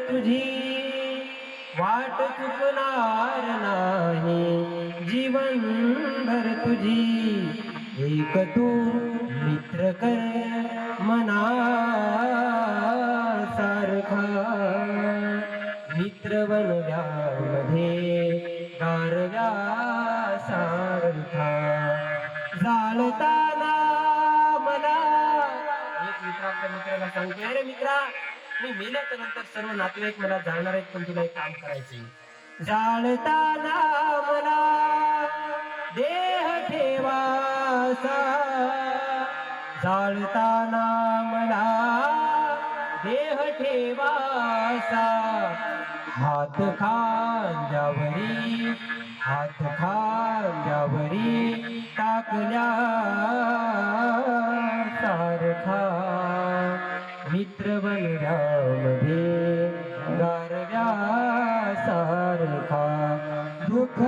तुझी वाट चुकणार नाही जीवनभर तुझी एक तू मित्र कर मना सारखा मित्र बनव्यामध्ये गारव्या सारखा जाळताना मला एक मित्र आपल्या मित्राला सांगतोय अरे मित्रा मी मेल्याच्या नंतर सर्व नातेवाईक मला जाणार आहेत पण तुला एक काम करायचंय जाळताना मला देह ठेवासा जाळताना मला देह ठेवासा हात खांद्यावरी टाकल्या सारखा मित्र बनव्यामध्ये गारव्या सारखा दुःख